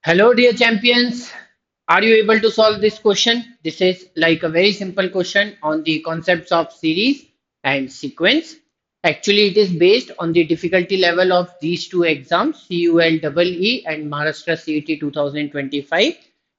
Hello, dear champions. Are you able to solve this question? This is like a very simple question on the concepts of series and sequence. Actually, it is based on the difficulty level of these two exams, CULEE and Maharashtra CET 2025.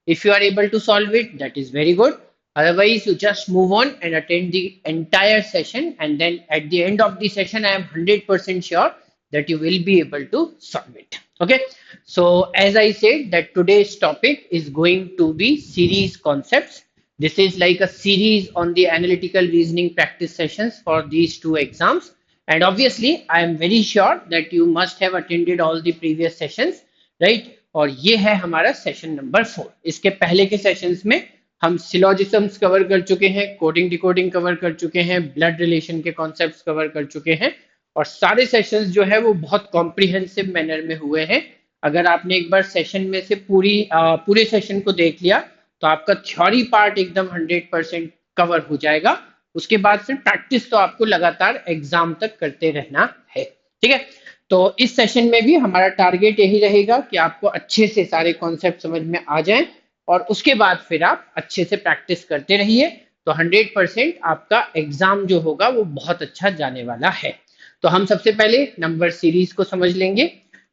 If you are able to solve it, that is very good. Otherwise, you just move on and attend the entire session, and then at the end of the session, I am 100% sure that you will be able to solve it. Okay, so as I said, that today's topic is going to be series concepts. This is like a series on the analytical reasoning practice sessions for these two exams. And obviously, I am very sure that you must have attended all the previous sessions, right? और ये है हमारा session number 4। इसके पहले के sessions में हम सिलोजिज्म्स cover कर चुके हैं, कोडिंग डिकोडिंग कवर कर चुके हैं, ब्लड रिलेशन के कॉन्सेप्ट्स कवर कर चुके हैं, और सारे सेशंस जो है वो बहुत कॉम्प्रिहेंसिव मैनर में हुए हैं। अगर आपने एक बार सेशन में से पूरे सेशन को देख लिया तो आपका थ्योरी पार्ट एकदम 100% कवर हो जाएगा। उसके बाद फिर प्रैक्टिस तो आपको लगातार एग्जाम तक करते रहना है। ठीक है, तो इस सेशन में भी हमारा टारगेट यही रहेगा कि आपको अच्छे से सारे कॉन्सेप्ट समझ में आ जाएं और उसके बाद फिर आप अच्छे से प्रैक्टिस करते रहिए, तो 100% आपका एग्जाम जो होगा वो बहुत अच्छा जाने वाला है। तो हम सबसे पहले नंबर सीरीज को समझ लेंगे।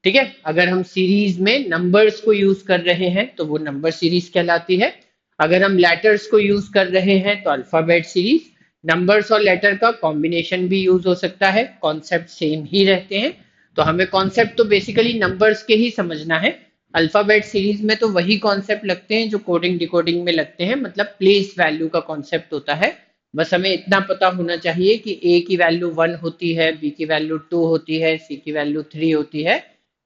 ठीक है, अगर हम सीरीज में नंबर्स को यूज कर रहे हैं तो वो नंबर सीरीज कहलाती है। अगर हम लेटर्स को यूज कर रहे हैं तो अल्फाबेट सीरीज। नंबर्स और लेटर का कॉम्बिनेशन भी यूज हो सकता है, कॉन्सेप्ट सेम ही रहते हैं। तो हमें कॉन्सेप्ट तो बेसिकली नंबर्स के ही समझना है। अल्फाबेट सीरीज में तो वही कॉन्सेप्ट लगते हैं जो कोडिंग डिकोडिंग में लगते हैं, मतलब प्लेस वैल्यू का कॉन्सेप्ट होता है। बस हमें इतना पता होना चाहिए कि ए की वैल्यू 1 होती है, बी की वैल्यू 2 होती है, सी की वैल्यू 3 होती है,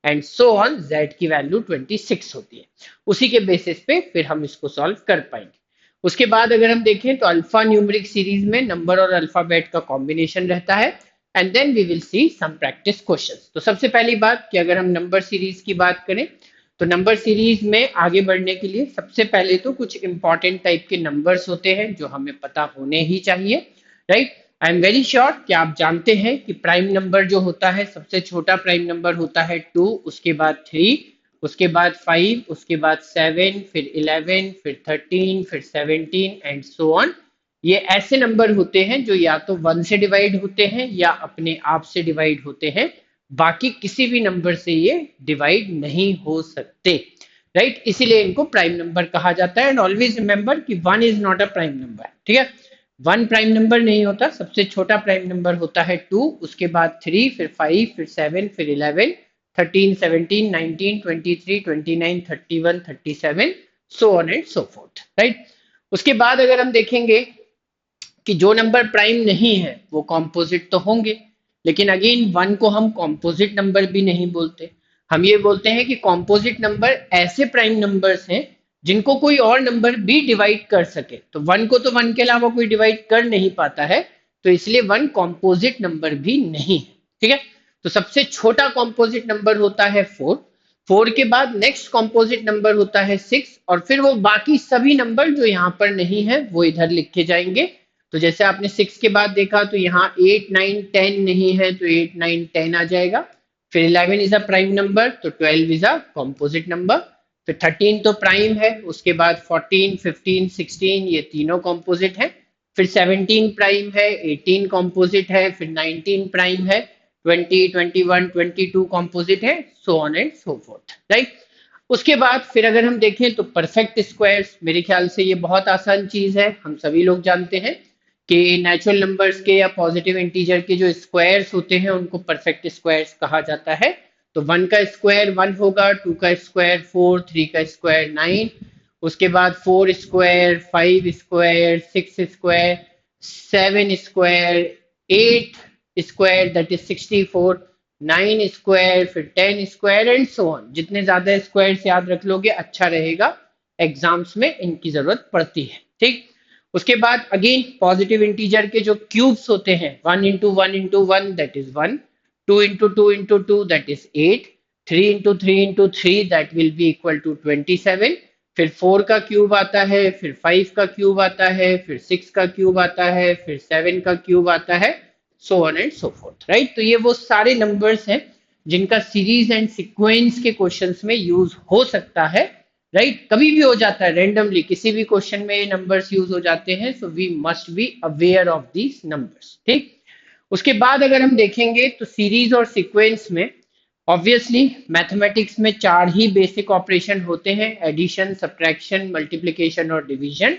एंड सो ऑन, जेड की वैल्यू 26 होती है। उसी के बेसिस पे फिर हम इसको सॉल्व कर पाएंगे। उसके बाद अगर हम देखें तो अल्फा न्यूमेरिक सीरीज में नंबर और अल्फाबेट का कॉम्बिनेशन रहता है, and then we will see some practice questions. तो सबसे पहली बात कि अगर हम नंबर सीरीज की बात करें तो नंबर सीरीज में आगे बढ़ने के लिए सबसे पहले तो कुछ इंपॉर्टेंट टाइप के नंबर्स होते हैं जो हमें पता होने ही चाहिए, right. I am very sure कि आप जानते हैं कि प्राइम नंबर जो होता है, सबसे छोटा प्राइम नंबर होता है 2, उसके बाद 3, उसके बाद 5, उसके बाद 7, फिर 11, फिर 13, फिर 17 एंड सो ऑन। ये ऐसे नंबर होते हैं जो या तो 1 से डिवाइड होते हैं या अपने आप से डिवाइड होते हैं, बाकी किसी भी नंबर से ये डिवाइड नहीं हो सकते, राइट। इसीलिए इनको प्राइम नंबर कहा जाता है। एंड ऑलवेज रिमेंबर कि 1 is not a prime number. ठीक है, 1 प्राइम नंबर नहीं होता, सबसे छोटा प्राइम नंबर होता है 2, उसके बाद 3, फिर 5, फिर 7, फिर 11, 13, 17, 19, 23, 29, 31, 37, so on and so fourth, right. उसके बाद अगर हम देखेंगे कि जो नंबर प्राइम नहीं है वो कॉम्पोजिट तो होंगे, लेकिन अगेन 1 को हम कॉम्पोजिट नंबर भी नहीं बोलते। हम ये बोलते हैं कि कॉम्पोजिट नंबर ऐसे प्राइम नंबर्स हैं जिनको कोई और नंबर भी डिवाइड कर सके। तो 1 को तो 1 के अलावा कोई डिवाइड कर नहीं पाता है, तो इसलिए 1 कॉम्पोजिट नंबर भी नहीं है। ठीक है, तो सबसे छोटा कॉम्पोजिट नंबर होता है 4, 4 के बाद नेक्स्ट कॉम्पोजिट नंबर होता है 6, और फिर वो बाकी सभी नंबर जो यहाँ पर नहीं है वो इधर लिखे जाएंगे। तो जैसे आपने 6 के बाद देखा तो यहाँ 8, 9, 10 नहीं है, तो 8, 9, 10 आ जाएगा। फिर 11 इज अ प्राइम नंबर, तो 12 इज अ कॉम्पोजिट नंबर। फिर 13 तो प्राइम है, उसके बाद 14, 15, 16 ये तीनों कॉम्पोजिट है। फिर 17 प्राइम है, 18 कॉम्पोजिट है, फिर 19 प्राइम है, 20, 21, 22 कॉम्पोजिट है, so on and so fourth, right. उसके बाद फिर अगर हम देखें तो परफेक्ट स्क्वायर्स, मेरे ख्याल से ये बहुत आसान चीज है, हम सभी लोग जानते हैं कि नेचुरल नंबर्स के या पॉजिटिव इंटीजर के जो स्क्वायर्स होते हैं उनको परफेक्ट स्क्वायर्स कहा जाता है। तो 1 का स्क्वायर 1 होगा, 2 का स्क्वायर 4, 3 का स्क्वायर 9, उसके बाद 4 square, 5 square, 6 square, 7 square, 8 square that is 64, 9 square, फिर 10 स्क्वायर एंड सो ऑन। जितने ज्यादा स्क्वायर्स याद रख लोगे अच्छा रहेगा, एग्जाम्स में इनकी जरूरत पड़ती है। ठीक, उसके बाद अगेन पॉजिटिव इंटीजर के जो क्यूब्स होते हैं, 1 into 1 into 1 that is 1, 2 into 2 into 2 that is 8, 3 into 3 into 3 that will be equal to 27, फिर 4 का क्यूब आता है, फिर 5 का क्यूब आता है, फिर 6 का क्यूब आता है, फिर 7 का क्यूब आता है, so on and so fourth, right. तो ये वो सारे नंबर्स हैं जिनका सीरीज एंड सीक्वेंस के क्वेश्चंस में यूज हो सकता है, राइट, कभी भी हो जाता है रेंडमली, किसी भी क्वेश्चन में ये नंबर्स यूज हो जाते हैं, so we must be aware of these numbers, ठीक। उसके बाद अगर हम देखेंगे तो सीरीज और सीक्वेंस में ऑब्वियसली मैथमेटिक्स में चार ही बेसिक ऑपरेशन होते हैं, एडिशन, सब्ट्रैक्शन, मल्टीप्लिकेशन और डिवीजन।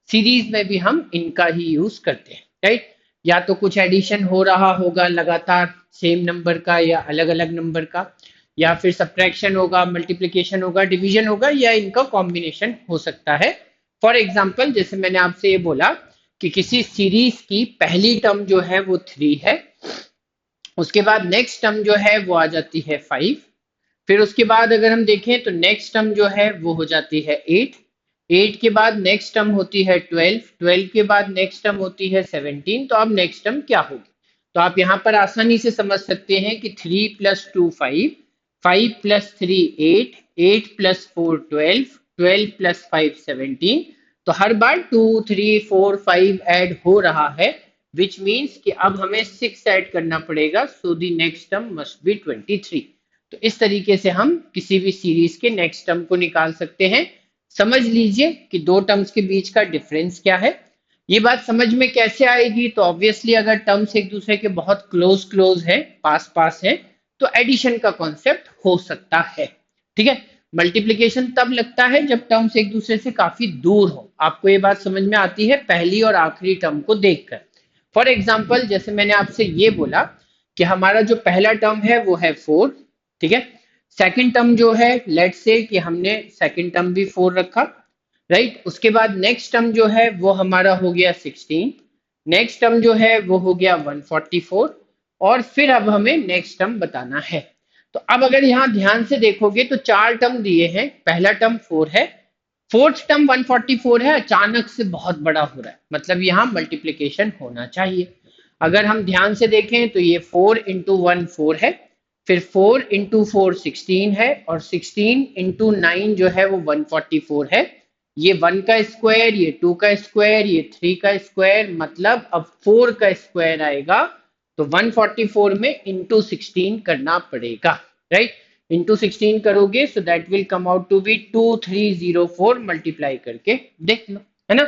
सीरीज में भी हम इनका ही यूज करते हैं, राइट। या तो कुछ एडिशन हो रहा होगा लगातार सेम नंबर का या अलग अलग नंबर का, या फिर सब्ट्रैक्शन होगा, मल्टीप्लिकेशन होगा, डिवीजन होगा, या इनका कॉम्बिनेशन हो सकता है। फॉर एग्जाम्पल, जैसे मैंने आपसे ये बोला कि किसी सीरीज की पहली टर्म जो है वो 3 है, उसके बाद नेक्स्ट टर्म जो है वो आ जाती है 5, फिर उसके बाद अगर हम देखें तो नेक्स्ट टर्म जो है वो हो जाती है 8, 8 के बाद नेक्स्ट टर्म होती है 12, 12 के बाद नेक्स्ट टर्म होती है 17, तो अब नेक्स्ट टर्म क्या होगी? तो आप यहाँ पर आसानी से समझ सकते हैं कि 3 + 2 5, 5 + 3 8, 8 + 4 12, 12 + 5 17। तो हर बार 2 3 4 5 ऐड हो रहा है, विच मीन्स कि अब हमें 6 ऐड करना पड़ेगा, so the next term must be 23। तो इस तरीके से हम किसी भी सीरीज के नेक्स्ट टर्म को निकाल सकते हैं। समझ लीजिए कि दो टर्म्स के बीच का डिफरेंस क्या है। ये बात समझ में कैसे आएगी? तो ऑब्वियसली अगर टर्म्स एक दूसरे के बहुत क्लोज क्लोज है, पास पास है, तो एडिशन का कॉन्सेप्ट हो सकता है, ठीक है। मल्टीप्लीकेशन तब लगता है जब टर्म्स एक दूसरे से काफी दूर हो। आपको ये बात समझ में आती है पहली और आखिरी टर्म को देखकर। फॉर एग्जाम्पल, जैसे मैंने आपसे ये बोला कि हमारा जो पहला टर्म है वो है 4, ठीक है। सेकंड टर्म जो है, लेट्स से कि हमने सेकंड टर्म भी 4 रखा, राइट। उसके बाद नेक्स्ट टर्म जो है वो हमारा हो गया 16, नेक्स्ट टर्म जो है वो हो गया 144, और फिर अब हमें नेक्स्ट टर्म बताना है। तो अब अगर यहाँ ध्यान से देखोगे तो चार टर्म दिए हैं, पहला टर्म 4 है, फोर्थ टर्म 144 है, अचानक से बहुत बड़ा हो रहा है, मतलब यहाँ मल्टीप्लीकेशन होना चाहिए। अगर हम ध्यान से देखें तो ये 4 × 1 4 है, फिर 4 × 4 16 है, और 16 × 9 जो है वो 144 है। ये 1 का स्क्वायर, ये 2 का स्क्वायर, ये 3 का स्क्वायर, मतलब अब 4 का स्क्वायर आएगा, तो 144 में इंटू 16 करना पड़ेगा, राइट। इंटू 16 करोगे so that will come out to be 2304, multiply करके देख लो, है ना।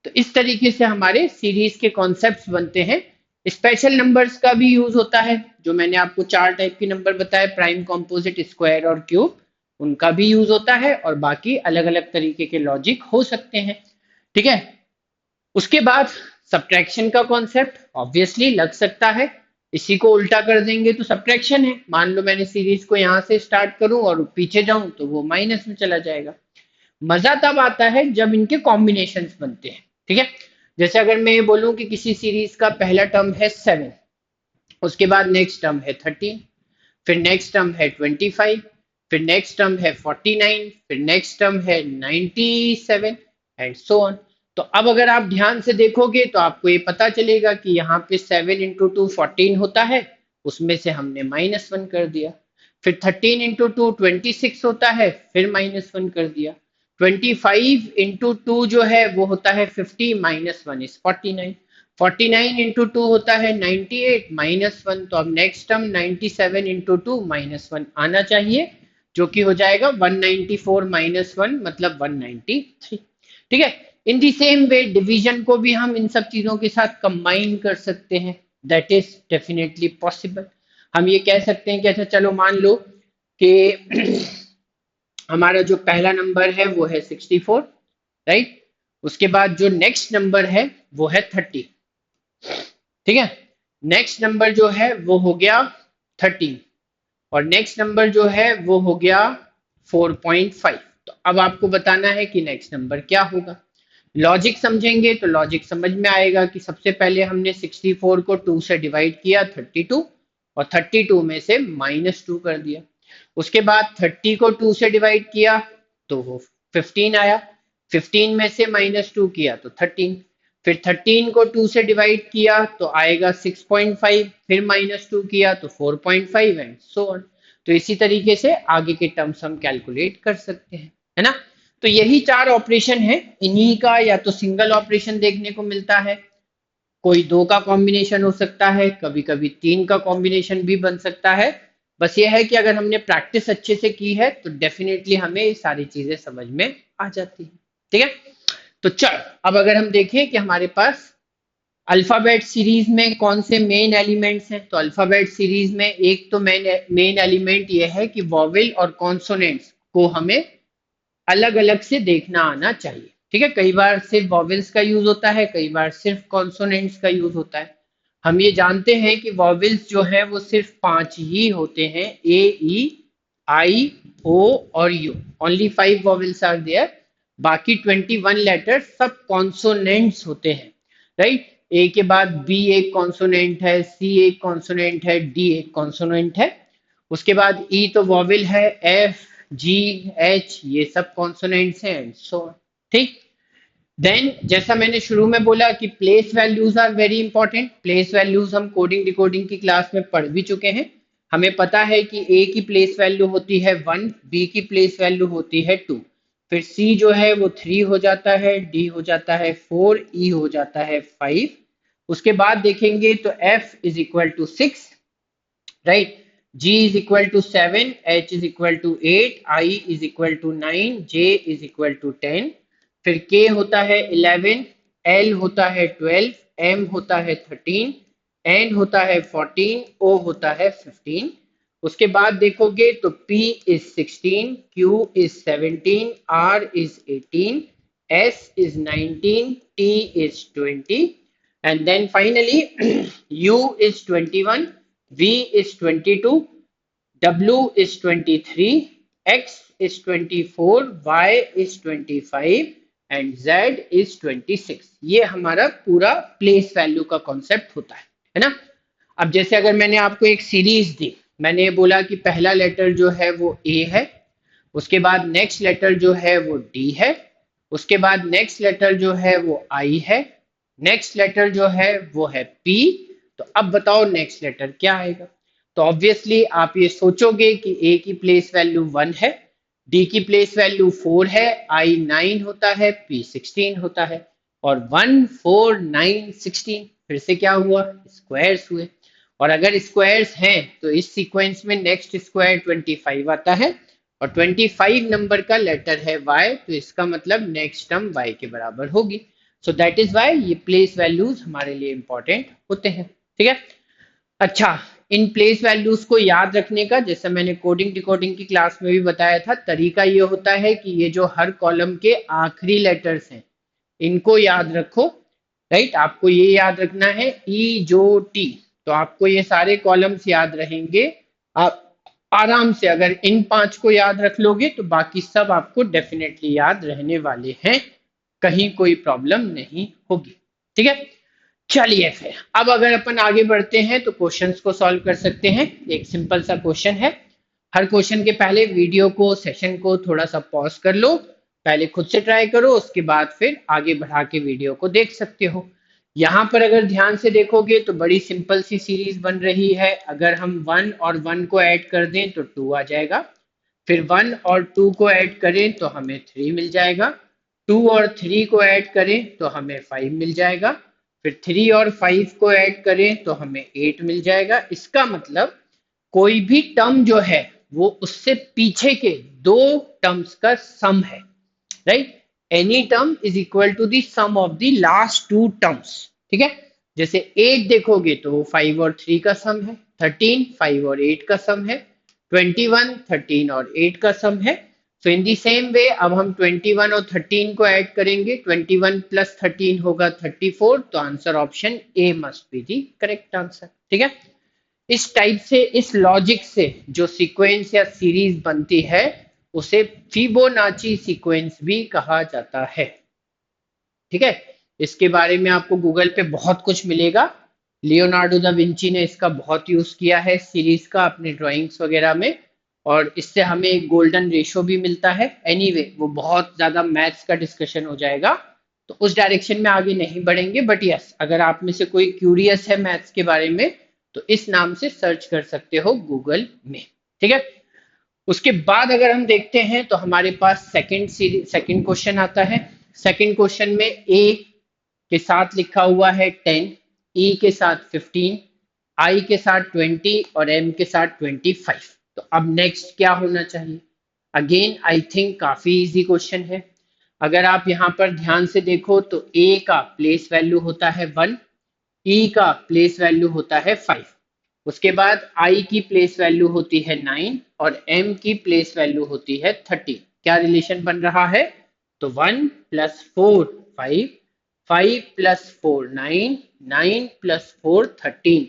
तो इस तरीके से हमारे सीरीज के कॉन्सेप्ट्स बनते हैं। स्पेशल नंबर्स का भी यूज होता है, जो मैंने आपको चार टाइप के नंबर बताए, प्राइम, कॉम्पोजिट, स्क्वायर और क्यूब, उनका भी यूज होता है, और बाकी अलग अलग तरीके के लॉजिक हो सकते हैं, ठीक है। उसके बाद सब्ट्रैक्शन का कॉन्सेप्ट ऑब्वियसली लग सकता है, इसी को उल्टा कर देंगे तो सब्ट्रैक्शन है। मान लो मैंने सीरीज को यहाँ से स्टार्ट करूं और पीछे जाऊं तो वो माइनस में चला जाएगा। मजा तब आता है जब इनके कॉम्बिनेशंस बनते हैं, ठीक है। जैसे अगर मैं ये बोलूं कि किसी सीरीज का पहला टर्म है 7, उसके बाद नेक्स्ट टर्म है 13, फिर नेक्स्ट टर्म है 25, फिर नेक्स्ट टर्म है 49, फिर नेक्स्ट टर्म है 97, एंड सो ऑन। तो अब अगर आप ध्यान से देखोगे तो आपको ये पता चलेगा कि यहाँ पे 7 × 2 14 होता है, उसमें से हमने -1 कर दिया। फिर 13 × 2 26 होता है, फिर -1 कर दिया। 25 × 2 जो है वो होता है 50, -1 इज 49। 49 × 2 होता है 98, -1, तो अब नेक्स्ट टर्म 97 × 2 -1 आना चाहिए, जो कि हो जाएगा 194 -1, मतलब 193, ठीक है। इन दी सेम वे डिवीजन को भी हम इन सब चीजों के साथ कंबाइन कर सकते हैं, दैट इज डेफिनेटली पॉसिबल। हम ये कह सकते हैं कि अच्छा चलो मान लो कि हमारा जो पहला नंबर है वो है 64, राइट। उसके बाद जो नेक्स्ट नंबर है वो है 30, ठीक है। नेक्स्ट नंबर जो है वो हो गया 13, और नेक्स्ट नंबर जो है वो हो गया 4.5। तो अब आपको बताना है कि नेक्स्ट नंबर क्या होगा। लॉजिक समझेंगे तो लॉजिक समझ में आएगा कि सबसे पहले हमने 64 को 2 से डिवाइड किया 32, और 32 में से -2 कर दिया। उसके बाद 30 को 2 से डिवाइड किया तो वो 15 आया, 15 में से -2 किया तो 13, फिर 13 को 2 से डिवाइड किया तो आएगा 6.5, फिर -2 किया तो 4.5, एंड सो ऑन। तो इसी तरीके से आगे के टर्म्स हम कैलकुलेट कर सकते हैं, है ना। तो यही चार ऑपरेशन है, इन्हीं का या तो सिंगल ऑपरेशन देखने को मिलता है, कोई दो का कॉम्बिनेशन हो सकता है, कभी कभी तीन का कॉम्बिनेशन भी बन सकता है, बस ये है कि अगर हमने प्रैक्टिस अच्छे से की है तो डेफिनेटली हमें ये सारी चीजें समझ में आ जाती है। ठीक है, तो चल अब अगर हम देखें कि हमारे पास अल्फाबेट सीरीज में कौन से मेन एलिमेंट्स हैं, तो अल्फाबेट सीरीज में एक तो मेन मेन एलिमेंट ये है कि वॉवेल और कॉन्सोनेंट्स को हमें अलग अलग से देखना आना चाहिए। ठीक है, कई बार सिर्फ वॉवेल्स का यूज होता है, कई बार सिर्फ कॉन्सोनेंट्स का यूज होता है। हम ये जानते हैं कि वॉवेल्स जो है वो सिर्फ 5 ही होते हैं, ए, ई, आई, ओ और U. Only 5 vowels are there. बाकी 21 लेटर्स सब कॉन्सोनेंट्स होते हैं। राइट, ए के बाद बी एक कॉन्सोनेंट है, सी एक कॉन्सोनेंट है, डी एक कॉन्सोनेंट है। उसके बाद ई तो वॉवेल है, एफ, जी, एच ये सब कॉन्सोनेंट्स हैं एंड सो ऑन। ठीक, देन जैसा मैंने शुरू में बोला कि place values are very important. Place values हम कोडिंग डिकोडिंग की क्लास में पढ़ भी चुके हैं। हमें पता है कि ए की प्लेस वैल्यू होती है 1, बी की प्लेस वैल्यू होती है 2, फिर सी जो है वो 3 हो जाता है, डी हो जाता है 4, ई हो जाता है 5। उसके बाद देखेंगे तो F is equal to 6, right, G is equal to 7, H is equal to 8, I is equal to 9, J is equal to 10, फिर K होता है 11, L होता है 12, M होता है 13, N होता है 14, O होता है 15। उसके बाद देखोगे तो P is 16, Q is 17, R is 18, S is 19, T is 20, and then finally U is 21, V is 22, W is 23, X is 24, Y is 25 and Z is 26। ये हमारा पूरा प्लेस वैल्यू का कॉन्सेप्ट होता है ना। अब जैसे अगर मैंने आपको एक सीरीज दी, मैंने बोला कि पहला लेटर जो है वो ए है, उसके बाद नेक्स्ट लेटर जो है वो डी है, उसके बाद नेक्स्ट लेटर जो है वो आई है, नेक्स्ट लेटर जो है वो है पी। तो अब बताओ नेक्स्ट लेटर क्या आएगा। तो ऑब्वियसली आप ये सोचोगे कि ए की प्लेस वैल्यू 1 है, डी की प्लेस वैल्यू 4 है, आई 9 होता है, पी 16 होता है, और 1 4 9 16 फिर से क्या हुआ, स्क्वायर्स हुए। और अगर स्क्वायर्स हैं तो इस सीक्वेंस में नेक्स्ट स्क्वायर 25 आता है, और 25 नंबर का लेटर है y, तो इसका मतलब नेक्स्ट टर्म y के बराबर होगी। सो दैट इज वाई ये प्लेस वैल्यूज हमारे लिए इंपॉर्टेंट होते हैं। ठीक है, अच्छा, इन प्लेस वैल्यूज को याद रखने का, जैसे मैंने कोडिंग डिकोडिंग की क्लास में भी बताया था, तरीका ये होता है कि ये जो हर कॉलम के आखिरी लेटर्स हैं इनको याद रखो। राइट, आपको ये याद रखना है ई जो टी, तो आपको ये सारे कॉलम्स याद रहेंगे। आप आराम से अगर इन 5 को याद रख लोगे तो बाकी सब आपको डेफिनेटली याद रहने वाले हैं, कहीं कोई प्रॉब्लम नहीं होगी। ठीक है, चलिए फिर अब अगर अपन आगे बढ़ते हैं तो क्वेश्चंस को सॉल्व कर सकते हैं। एक सिंपल सा क्वेश्चन है। हर क्वेश्चन के पहले वीडियो को, सेशन को थोड़ा सा पॉज कर लो, पहले खुद से ट्राई करो, उसके बाद फिर आगे बढ़ा के वीडियो को देख सकते हो। यहाँ पर अगर ध्यान से देखोगे तो बड़ी सिंपल सी सीरीज बन रही है। अगर हम 1 और 1 को ऐड कर दें तो 2 आ जाएगा, फिर 1 और 2 को ऐड करें तो हमें 3 मिल जाएगा, 2 और 3 को ऐड करें तो हमें 5 मिल जाएगा, फिर 3 और 5 को ऐड करें तो हमें 8 मिल जाएगा। इसका मतलब कोई भी टर्म जो है वो उससे पीछे के दो टर्म्स का सम है। Right, any term is equal to the sum of the last two terms. ठीक है, जैसे 8 देखोगे तो 5 और 3 का सम है, 13 5 और 8 का सम है, 21 13 और 8 का सम है। सो इन दी सेम वे अब हम 21 और 13 को ऐड करेंगे, 21 प्लस 13 होगा 34, तो answer option A must be the correct answer. ठीक है, इस टाइप से, इस लॉजिक से जो सीक्वेंस या सीरीज बनती है उसे फिबोनाची सीक्वेंस भी कहा जाता है। ठीक है, इसके बारे में आपको गूगल पे बहुत कुछ मिलेगा। लियोनार्डो दा विंची ने इसका बहुत यूज किया है सीरीज का अपने ड्राइंग्स वगैरह में, और इससे हमें एक गोल्डन रेशो भी मिलता है। एनीवे वो बहुत ज्यादा मैथ्स का डिस्कशन हो जाएगा, तो उस डायरेक्शन में आगे नहीं बढ़ेंगे। बट यस, अगर आप में से कोई क्यूरियस है मैथ्स के बारे में तो इस नाम से सर्च कर सकते हो गूगल में। ठीक है, उसके बाद अगर हम देखते हैं तो हमारे पास सेकंड क्वेश्चन आता है। सेकंड क्वेश्चन में ए के साथ लिखा हुआ है 10, ई के साथ 15, आई के साथ 20 और एम के साथ 25। तो अब नेक्स्ट क्या होना चाहिए? अगेन आई थिंक काफी इजी क्वेश्चन है। अगर आप यहाँ पर ध्यान से देखो तो ए का प्लेस वैल्यू होता है 1, ई का प्लेस वैल्यू होता है 5, उसके बाद आई की प्लेस वैल्यू होती है 9 और एम की प्लेस वैल्यू होती है 30। क्या रिलेशन बन रहा है? तो 1 प्लस 4 5, 5 प्लस 4 9, 9 प्लस 4 13।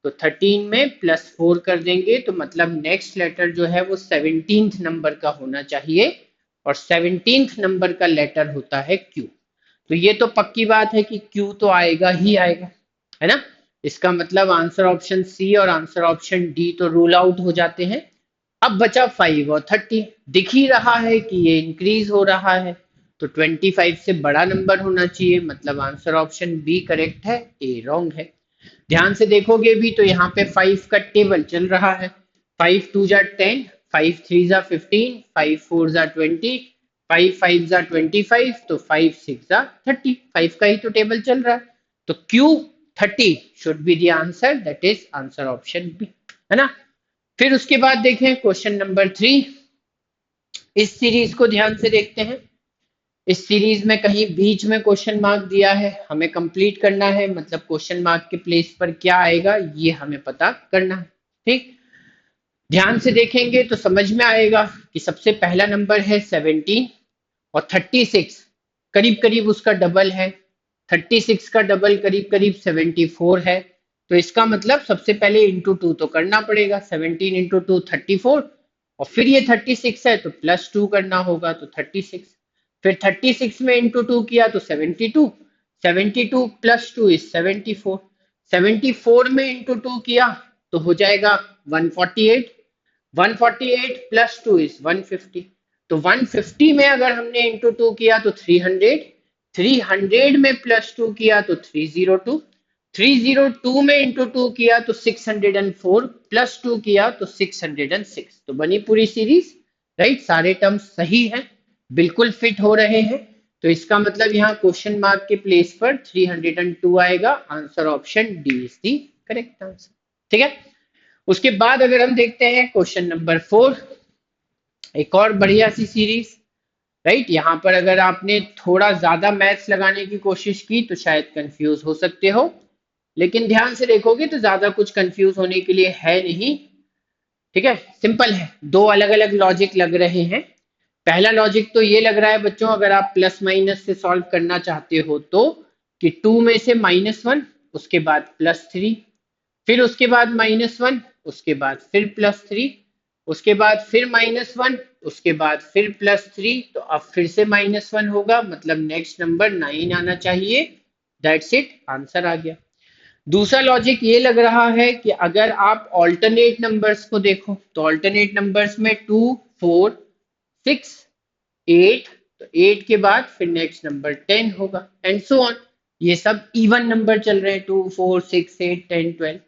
तो 13 में प्लस 4 कर देंगे तो मतलब नेक्स्ट लेटर जो है वो 17th नंबर का होना चाहिए, और 17th नंबर का लेटर होता है क्यू। तो ये तो पक्की बात है कि क्यू तो आएगा ही आएगा, है ना। इसका मतलब आंसर ऑप्शन सी और आंसर ऑप्शन डी तो रूल आउट हो जाते हैं। अब बचा 5 और 30। दिख ही रहा है कि ये इंक्रीज हो रहा है, तो 25 से बड़ा नंबर होना चाहिए, मतलब आंसर ऑप्शन बी करेक्ट है, ए रॉन्ग है। ध्यान से देखोगे भी तो यहाँ पे 5 का टेबल चल रहा है। 5 2 जा 10, 5 3 जा 15, 5 4 जा 20, 5 5 जा 25, तो 5 6 जा 30। 5 का ही तो टेबल चल रहा है, तो Q 30 should be the answer, that is answer option B, है ना। फिर उसके बाद देखें क्वेश्चन नंबर 3। इस सीरीज को ध्यान से देखते हैं। इस सीरीज में कहीं बीच में क्वेश्चन मार्क दिया है, हमें कंप्लीट करना है, मतलब क्वेश्चन मार्क के प्लेस पर क्या आएगा ये हमें पता करना है। ठीक, ध्यान से देखेंगे तो समझ में आएगा कि सबसे पहला नंबर है 17 और 36 करीब करीब उसका डबल है। 36 का डबल करीब करीब 74 है। तो इसका मतलब सबसे पहले इंटू टू तो करना पड़ेगा, 17 इंटू टू 34, और फिर ये 36 है तो प्लस टू करना होगा, तो 36। फिर 36 में इंटू टू किया तो 72, 72 प्लस टू इज 74, 74 में इंटू टू किया तो हो जाएगा 148, 148 प्लस टू इज 150। तो 150 में अगर हमने इंटू टू किया तो 300, 300 में प्लस टू किया तो 302, 302 में इंटू टू किया तो 604, प्लस टू किया तो 606। तो बनी पूरी सीरीज, राइट। सारे टर्म्स सही हैं, बिल्कुल फिट हो रहे हैं। तो इसका मतलब यहाँ क्वेश्चन मार्क के प्लेस पर 302 आएगा। Answer option D is the correct answer. ठीक है, उसके बाद अगर हम देखते हैं क्वेश्चन नंबर 4, एक और बढ़िया सी सीरीज, राइट। यहाँ पर अगर आपने थोड़ा ज्यादा मैथ्स लगाने की कोशिश की तो शायद कंफ्यूज हो सकते हो, लेकिन ध्यान से देखोगे तो ज्यादा कुछ कंफ्यूज होने के लिए है नहीं। ठीक है, सिंपल है, दो अलग अलग लॉजिक लग रहे हैं। पहला लॉजिक तो ये लग रहा है बच्चों, अगर आप प्लस माइनस से सॉल्व करना चाहते हो तो, कि 2 में से -1, उसके बाद +3, फिर उसके बाद -1, उसके बाद फिर +3, उसके बाद फिर -1, उसके बाद फिर +3, तो अब फिर से -1 होगा, मतलब नेक्स्ट नंबर 9 आना चाहिए। दैट्स इट, आंसर आ गया। दूसरा लॉजिक ये लग रहा है कि अगर आप ऑल्टरनेट नंबर्स को देखो तो ऑल्टरनेट नंबर्स में 2 4 6 8, तो 8 के बाद फिर नेक्स्ट नंबर 10 होगा, एंड सो ऑन। ये सब इवन नंबर चल रहे हैं, 2 4 6 8 10 12।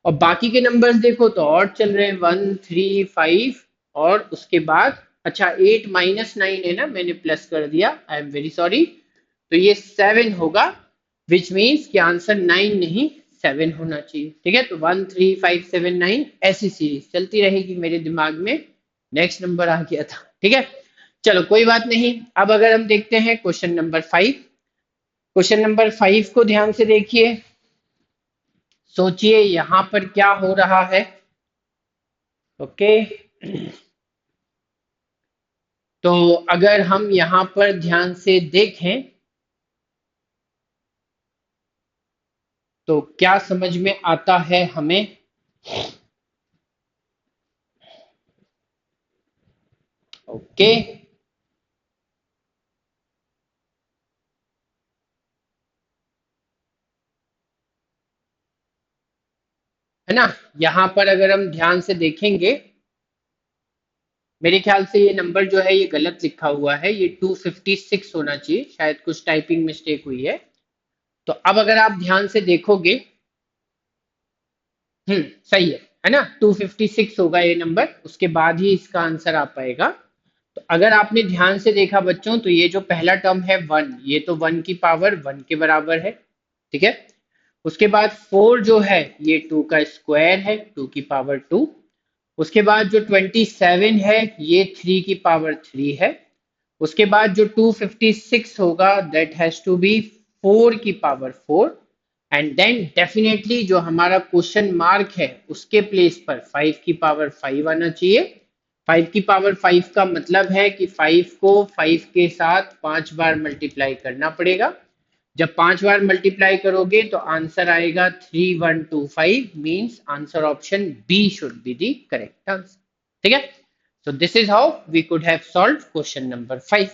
और बाकी के नंबर्स देखो तो और चल रहे हैं, 1 3 5, और उसके बाद अच्छा 8 -9 है ना, मैंने प्लस कर दिया, आई एम वेरी सॉरी। तो ये 7 होगा, विच मीन्स कि आंसर 9 नहीं 7 होना चाहिए। ठीक है, तो 1 3 5 7 9 ऐसी सीरीज चलती रहेगी मेरे दिमाग में। नेक्स्ट नंबर आ गया था। ठीक है, चलो कोई बात नहीं। अब अगर हम देखते हैं क्वेश्चन नंबर 5, क्वेश्चन नंबर 5 को ध्यान से देखिए, सोचिए यहां पर क्या हो रहा है। ओके, तो अगर हम यहां पर ध्यान से देखें तो क्या समझ में आता है हमें? ओके, है ना। यहां पर अगर हम ध्यान से देखेंगे, मेरे ख्याल से ये नंबर जो है ये गलत लिखा हुआ है, ये 256 होना चाहिए, शायद कुछ टाइपिंग मिस्टेक हुई है। तो अब अगर आप ध्यान से देखोगे, सही है ना, 256 होगा ये नंबर, उसके बाद ही इसका आंसर आ पाएगा। तो अगर आपने ध्यान से देखा बच्चों, तो ये जो पहला टर्म है 1, ये तो 1 की पावर 1 के बराबर है। ठीक है, उसके बाद 4 जो है ये 2 का स्क्वायर है, 2 की पावर 2। उसके बाद जो 27 है ये 3 की पावर 3 है। उसके बाद जो 256 होगा दैट हैज टू बी 4 की पावर 4। एंड देन डेफिनेटली जो हमारा क्वेश्चन मार्क है उसके प्लेस पर 5 की पावर 5 आना चाहिए। 5 की पावर 5 का मतलब है कि 5 को 5 के साथ 5 बार मल्टीप्लाई करना पड़ेगा। जब 5 बार मल्टीप्लाई करोगे तो आंसर आएगा 3125, means answer option B should be the correct answer. ठीक है, so this is how we could have solved question number 5।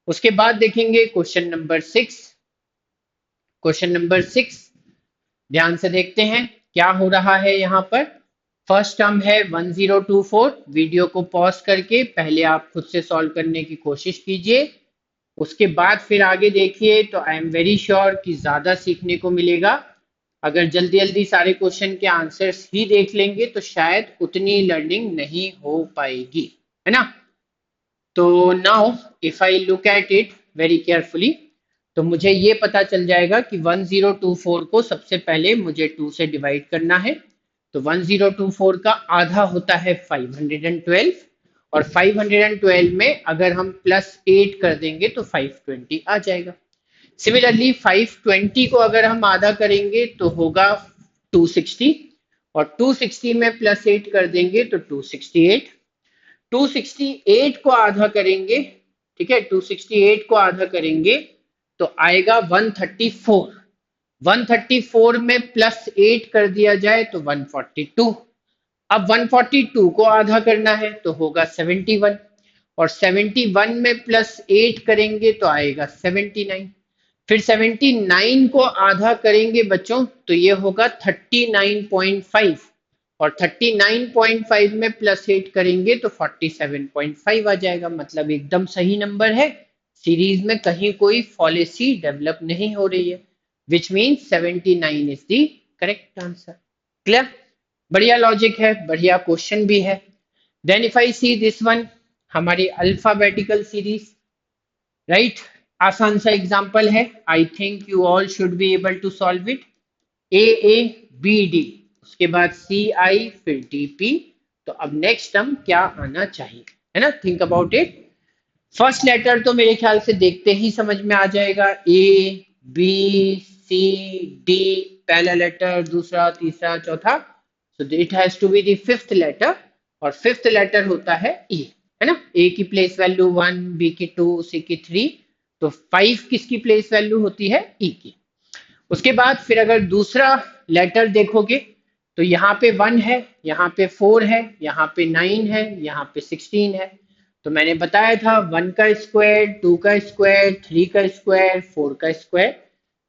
उसके बाद देखेंगे क्वेश्चन नंबर 6। क्वेश्चन नंबर 6 ध्यान से देखते हैं क्या हो रहा है यहाँ पर। फर्स्ट टर्म है 1024। वीडियो को पॉज करके पहले आप खुद से सॉल्व करने की कोशिश कीजिए, उसके बाद फिर आगे देखिए तो आई एम वेरी श्योर कि ज्यादा सीखने को मिलेगा। अगर जल्दी जल्दी सारे क्वेश्चन के आंसर्स ही देख लेंगे तो शायद उतनी लर्निंग नहीं हो पाएगी, है ना। तो now if I look at it very carefully तो मुझे ये पता चल जाएगा कि 1024 को सबसे पहले मुझे 2 से डिवाइड करना है। तो 1024 का आधा होता है 512, और 512 में अगर हम +8 कर देंगे तो 520 आ जाएगा। सिमिलरली 520 को अगर हम आधा करेंगे तो होगा 260, और 260 में +8 कर देंगे तो 268। 268 को आधा करेंगे, ठीक है, 268 को आधा करेंगे तो आएगा 134। 134 में +8 कर दिया जाए तो 142। अब 142 को आधा करना है तो होगा 71, और 71 में +8 करेंगे तो आएगा 79। फिर 79 को आधा करेंगे बच्चों तो ये होगा 39.5, और 39.5 में +8 करेंगे तो 47.5 आ जाएगा। मतलब एकदम सही नंबर है, सीरीज में कहीं कोई फॉलेसी डेवलप नहीं हो रही है, which means 79 is the correct answer. Clear, बढ़िया लॉजिक है, बढ़िया क्वेश्चन भी है। Then if I see this one, हमारी अल्फाबेटिकल सीरीज, राइट। आसान सा एग्जांपल है, I think you all should be able to solve it. A B D, उसके बाद सी आई, फिर डी पी। तो अब नेक्स्ट टर्म क्या आना चाहिए, है ना, think about it. First letter तो मेरे ख्याल से देखते ही समझ में आ जाएगा, ए बी सी डी, पहला लेटर, दूसरा, तीसरा, चौथा। So it has to be the fifth letter, और फिफ्थ लेटर होता है ई, है ना। ए की प्लेस वैल्यू 1, बी की 2, सी की 3, तो 5 किसकी प्लेस वैल्यू होती है, ई की। उसके बाद फिर अगर दूसरा लेटर देखोगे तो यहाँ पे 1 है, यहाँ पे 4 है, यहाँ पे 9 है, यहाँ पे 16 है। तो मैंने बताया था 1 का स्क्वायर, 2 का स्क्वायर, 3 का स्क्वायर, 4 का स्क्वायर,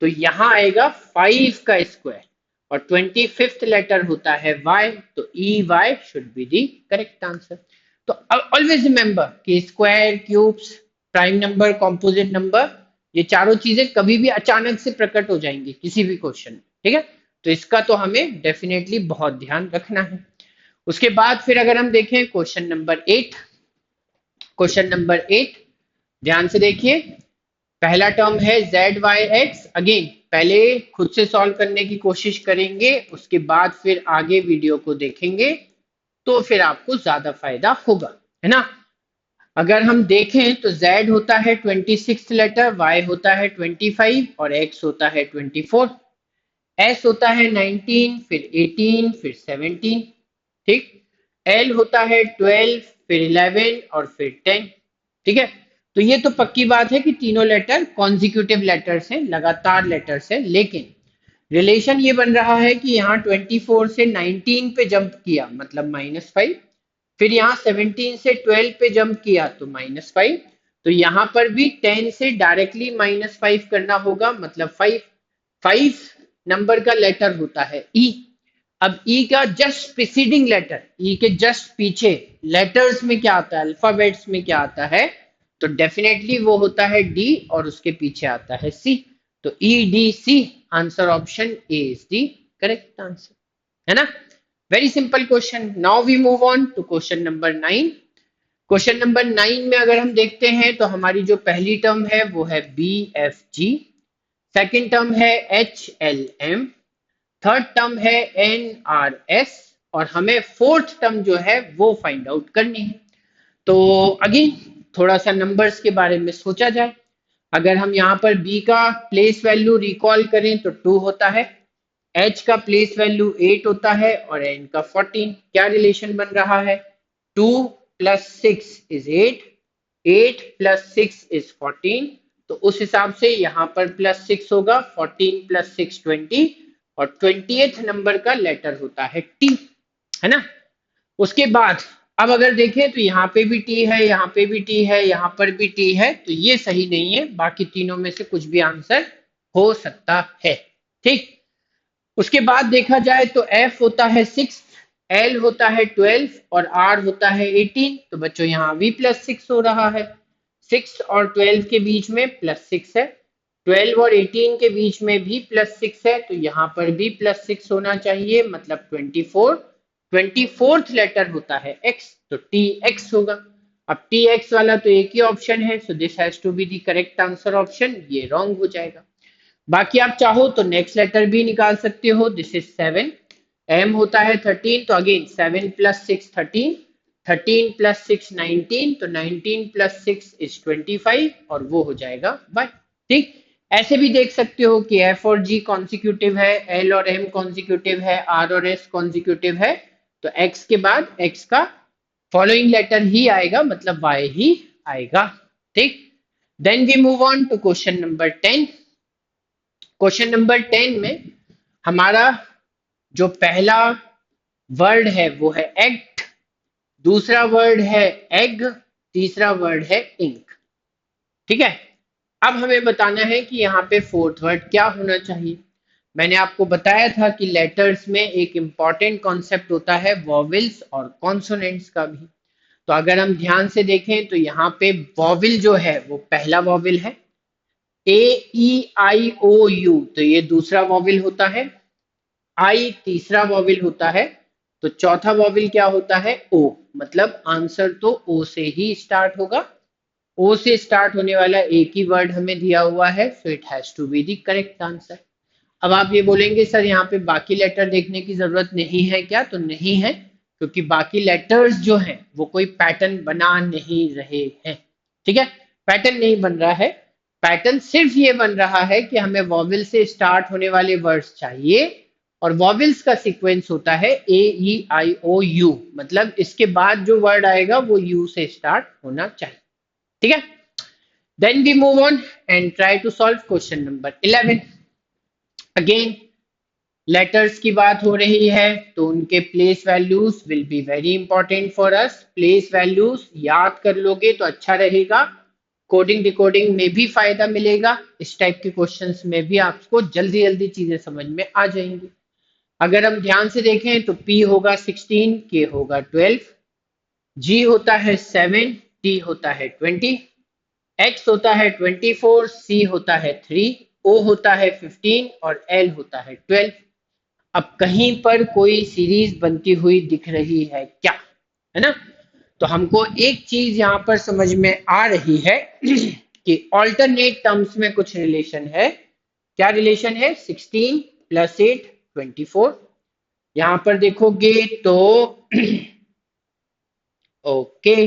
तो यहाँ आएगा 5 का स्क्वायर, और 25th लेटर होता है y, तो E why should be the correct answer. तो ऑलवेज रिमेंबर कि square, cubes, prime number, composite number, ये चारों चीजें कभी भी अचानक से प्रकट हो जाएंगी किसी भी क्वेश्चन में, ठीक है। तो इसका तो हमें डेफिनेटली बहुत ध्यान रखना है। उसके बाद फिर अगर हम देखें क्वेश्चन नंबर 8, क्वेश्चन नंबर 8 ध्यान से देखिए। पहला टर्म है ZYX। अगेन पहले खुद से सॉल्व करने की कोशिश करेंगे, उसके बाद फिर आगे वीडियो को देखेंगे तो फिर आपको ज्यादा फायदा होगा, है ना। अगर हम देखें तो Z होता है 26th लेटर, Y होता है 25 और X होता है 24, S होता है 19, फिर 18, फिर 17, ठीक। L होता है 12, फिर 11 और फिर 10, ठीक है। तो ये तो पक्की बात है कि तीनों लेटर कॉन्जिक्यूटिव लेटर्स हैं, लगातार लेटर्स हैं, लेकिन रिलेशन ये बन रहा है कि यहाँ 24 से 19 पे जंप किया मतलब -5, फिर यहाँ 17 से 12 पे जंप किया तो -5, तो यहाँ पर भी 10 से डायरेक्टली -5 करना होगा मतलब 5। 5 नंबर का लेटर होता है ई। अब ई का जस्ट प्रीसीडिंग लेटर, ई के जस्ट पीछे लेटर्स में क्या आता है, अल्फाबेट्स में क्या आता है, तो डेफिनेटली वो होता है डी, और उसके पीछे आता है सी। तो E D C, answer option A is the correct answer, है ना। Very simple question. Now we move on to question number 9। Question number 9 में अगर हम देखते हैं तो हमारी जो पहली टर्म है वो है B F G, second term है H L M, third term है NRS, और हमें फोर्थ टर्म जो है वो फाइंड आउट करनी है। तो अगेन थोड़ा सा नंबर्स के बारे में सोचा जाए। अगर हम यहाँ पर B का प्लेस वैल्यू रिकॉल करें तो 2 होता है, H का प्लेस वैल्यू 8 होता है और N का 14। क्या रिलेशन बन रहा है? 2 प्लस 6 इज 8, 8 प्लस 6 इज 14। तो उस हिसाब से यहाँ पर प्लस 6 होगा, 14 प्लस 6 20, और 20th नंबर का लेटर होता है T, है ना। उसके बाद अब अगर देखें तो यहाँ पे भी टी है, यहाँ पे भी टी है, यहाँ पर भी टी है, तो ये सही नहीं है। बाकी तीनों में से कुछ भी आंसर हो सकता है। ठीक। उसके बाद देखा जाए तो एफ होता है 6, एल होता है 12 और आर होता है 18। तो बच्चों यहाँ भी प्लस 6 हो रहा है। 6 और 12 के बीच में प्लस 6 है, 12 और 18 के बीच में भी प्लस 6 है, तो यहाँ पर भी प्लस 6 होना चाहिए, मतलब 24। 24th लेटर होता है एक्स, तो टी एक्स होगा। अब टी एक्स वाला तो एक ही ऑप्शन है, so this has to be the correct answer option, ये रॉन्ग हो जाएगा। बाकी आप चाहो तो नेक्स्ट लेटर भी निकाल सकते हो, दिस इज 7, एम होता है 13, तो अगेन 7 प्लस 6 13, 13 प्लस 6 19, तो 19 प्लस 6 इज 25, और वो हो जाएगा वाई। ठीक। ऐसे भी देख सकते हो कि एफ और जी कॉन्सिक्यूटिव है, एल और एम कॉन्सिक्यूटिव है, आर और एस कॉन्सिक्यूटिव है, तो एक्स के बाद एक्स का फॉलोइंग लेटर ही आएगा, मतलब वाई ही आएगा। ठीक। Then we move on to question number 10। Question number 10 में हमारा जो पहला वर्ड है वो है एक्ट, दूसरा वर्ड है एग, तीसरा वर्ड है इंक। ठीक है। अब हमें बताना है कि यहाँ पे फोर्थ वर्ड क्या होना चाहिए। मैंने आपको बताया था कि लेटर्स में एक इंपॉर्टेंट कॉन्सेप्ट होता है वॉवेल्स और कॉन्सोनेंट्स का भी। तो अगर हम ध्यान से देखें तो यहाँ पे वॉवेल जो है वो पहला वॉवेल है, ए ई आई ओ यू, तो ये दूसरा वॉवेल होता है, आई तीसरा वॉवेल होता है, तो चौथा वॉवेल क्या होता है? ओ, मतलब आंसर तो ओ से ही स्टार्ट होगा। ओ से स्टार्ट होने वाला एक ही वर्ड हमें दिया हुआ है, so it has to be the correct answer. अब आप ये बोलेंगे सर यहाँ पे बाकी लेटर देखने की जरूरत नहीं है क्या? तो नहीं है, क्योंकि बाकी लेटर्स जो हैं वो कोई पैटर्न बना नहीं रहे हैं। ठीक है, पैटर्न नहीं बन रहा है। पैटर्न सिर्फ ये बन रहा है कि हमें वॉवेल से स्टार्ट होने वाले वर्ड्स चाहिए, और वॉवेल्स का सीक्वेंस होता है ए ई आई ओ यू, मतलब इसके बाद जो वर्ड आएगा वो यू से स्टार्ट होना चाहिए। ठीक है। Then we move on and try to solve question number 11। Again letters की बात हो रही है, तो उनके place values will be very important for us. Place values याद कर लोगे तो अच्छा रहेगा, कोडिंग डिकोडिंग में भी फायदा मिलेगा। इस टाइप के क्वेश्चंस में भी आपको जल्दी जल्दी चीजें समझ में आ जाएंगी। अगर हम ध्यान से देखें तो P होगा 16, K होगा 12, G होता है 7, T होता है 20, X होता है 24, C होता है 3, O होता है 15 और L होता है 12। अब कहीं पर कोई सीरीज बनती हुई दिख रही है क्या? है ना। तो हमको एक चीज यहाँ पर समझ में आ रही है कि ऑल्टरनेट टर्म्स में कुछ रिलेशन है। क्या रिलेशन है? 16 प्लस 8 24। यहाँ पर देखोगे तो ओके,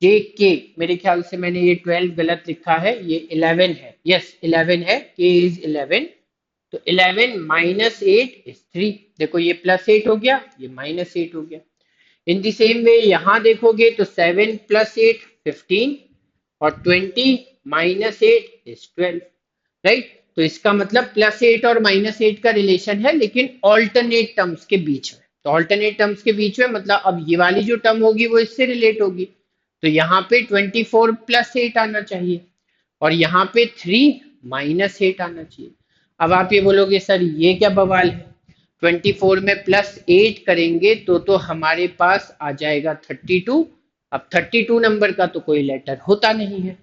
जे के, मेरे ख्याल से मैंने ये 12 गलत लिखा है, ये 11 है। यस 11 है, के इज 11। तो 11 माइनस 8 इज 3। देखो ये प्लस 8 हो गया, ये माइनस 8 हो गया। इन द सेम वे यहाँ देखोगे तो 7 प्लस 8 15 और 20 माइनस 8 इज 12। राइट। तो इसका मतलब प्लस 8 और माइनस 8 का रिलेशन है, लेकिन ऑल्टरनेट टर्म्स के बीच में। तो ऑल्टरनेट टर्म्स के बीच में मतलब अब ये वाली जो टर्म होगी वो इससे रिलेट होगी, तो यहाँ पे 24 प्लस 8 आना चाहिए, और यहाँ पे 3 माइनस 8 आना चाहिए। अब आप ये बोलोगे सर ये क्या बवाल है, 24 में प्लस 8 करेंगे तो हमारे पास आ जाएगा 32। अब 32 नंबर का तो कोई लेटर होता नहीं है।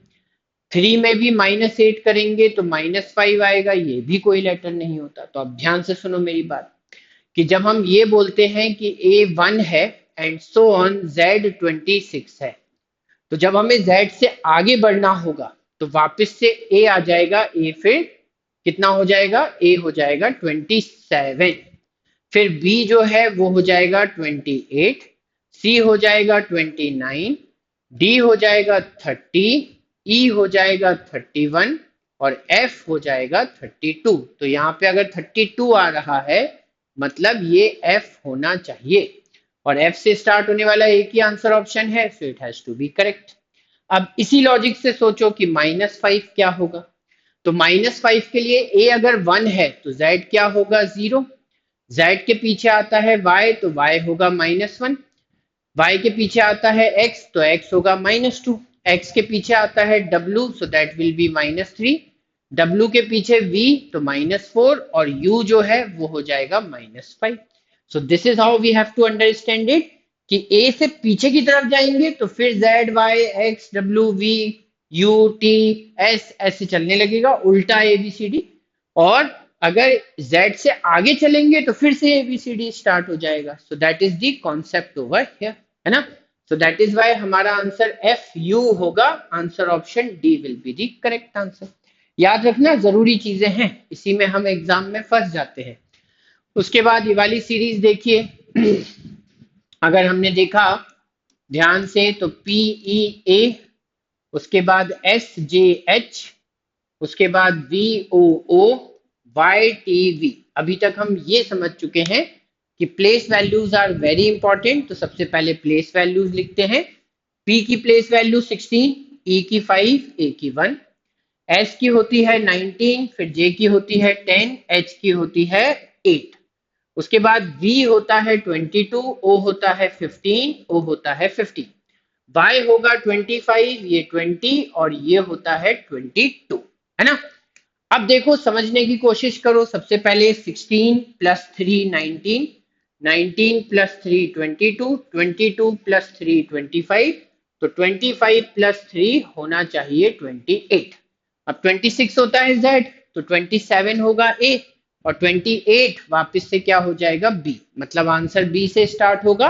3 में भी माइनस 8 करेंगे तो -5 आएगा, ये भी कोई लेटर नहीं होता। तो अब ध्यान से सुनो मेरी बात, कि जब हम ये बोलते हैं कि A1 है एंड सो ऑन Z26 है, तो जब हमें Z से आगे बढ़ना होगा तो वापस से A आ जाएगा, A फिर कितना हो जाएगा, ए हो जाएगा 27, फिर बी जो है वो हो जाएगा 28, सी हो जाएगा 29, डी हो जाएगा 30, ई हो जाएगा 31 और एफ हो जाएगा 32। तो यहाँ पे अगर 32 आ रहा है मतलब ये एफ होना चाहिए, और एफ से स्टार्ट होने वाला एक ही आंसर ऑप्शन है, so it has to be correct. अब इसी लॉजिक से सोचो कि -5 क्या होगा। तो -5 के लिए ए अगर 1 है तो जेड क्या होगा, 0। जेड के पीछे आता है वाई तो वाई होगा -1, वाई के पीछे आता है एक्स तो एक्स होगा -2, एक्स के पीछे आता है W so that will B -3, W के पीछे वी तो -4 और यू जो है वो हो जाएगा -5। So this is how we have to understand it कि ए से पीछे की तरफ जाएंगे तो फिर Z Y X W V U T S ऐसे चलने लगेगा उल्टा ABCD, और अगर Z से आगे चलेंगे तो फिर से ABCD स्टार्ट हो जाएगा। So that is the concept over here, है ना। सो दैट इज वाई हमारा आंसर FU होगा, answer option D will be the correct answer. याद रखना जरूरी चीजें हैं, इसी में हम एग्जाम में फंस जाते हैं। उसके बाद ये वाली सीरीज देखिए अगर हमने देखा ध्यान से तो PEA, उसके बाद SJH, उसके बाद VOO YTV। अभी तक हम ये समझ चुके हैं कि place values are very important, तो सबसे पहले प्लेस वैल्यूज लिखते हैं। P की प्लेस वैल्यू 16, E की 5, A की 1, S की होती है 19, फिर J की होती है 10, H की होती है 8। उसके बाद V होता है 22, O होता है 15, O होता है 50, Y होगा 25, ये 20 और ये होता है 22, है ना। अब देखो समझने की कोशिश करो, सबसे पहले 16 + 3 19, 19 + 3 22, 22 + 3 25, तो 25 + 3 होना चाहिए 28। अब 26 होता है Z तो 27 होगा A, और 28 वापस से क्या हो जाएगा B, मतलब आंसर B से स्टार्ट होगा।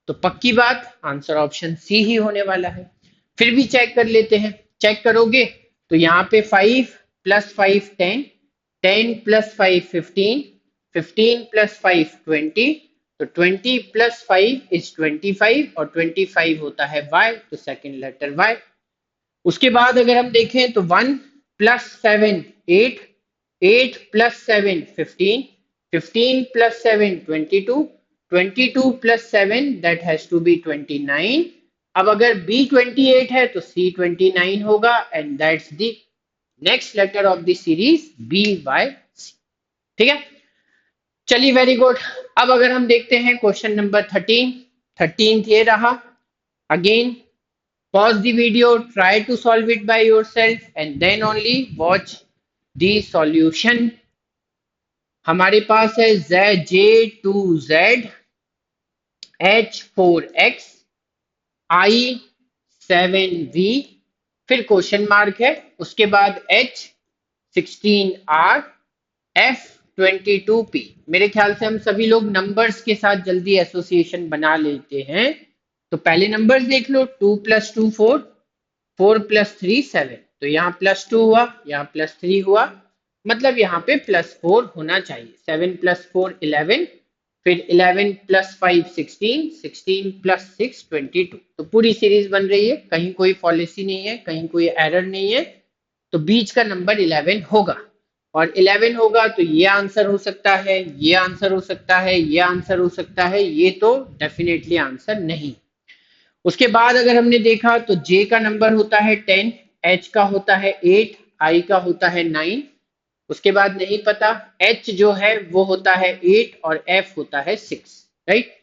तो पक्की बात आंसर ऑप्शन सी ही होने वाला है। फिर भी चेक कर लेते हैं, चेक करोगे तो यहाँ पे 5 + 5 10, 10 + 5 15, 15 + 5 20, तो 20 + 5 इज 25 और 25 होता है Y, तो सेकंड लेटर Y। उसके बाद अगर हम देखें तो 1 + 7 8, 8 + 7 15, 15 + 7 22, 22 + 7 दैट हैज टू बी 29। अब अगर B 28 है तो C 29 होगा, and that's the next letter of the series BYC। ठीक है, चलिए वेरी गुड। अब अगर हम देखते हैं क्वेश्चन नंबर 13, 13 ये रहा। Again pause the video, try to solve it by yourself and then only watch the solution। हमारे पास है J2Z H4X I7V, फिर क्वेश्चन मार्क है, उसके बाद H16R F22P। मेरे ख्याल से हम सभी लोग नंबर्स के साथ जल्दी एसोसिएशन बना लेते हैं, तो पहले नंबर्स देख लो, 2 + 2 4, 4 + 3 7, तो यहाँ +2 हुआ, यहाँ +3 हुआ, मतलब यहाँ पे +4 होना चाहिए। 7 + 4 11, फिर 11 + 5 16, 16 + 6 22, तो पूरी सीरीज बन रही है, कहीं कोई फॉलेसी नहीं है, कहीं कोई एरर नहीं है, तो बीच का नंबर 11 होगा। और 11 होगा तो ये आंसर हो सकता है, ये आंसर हो सकता है, ये आंसर हो सकता है, ये तो डेफिनेटली आंसर नहीं। उसके बाद अगर हमने देखा तो J का नंबर होता है 10, H का होता है 8, I का होता है 9, उसके बाद नहीं पता, H जो है वो होता है 8 और F होता है 6, राइट।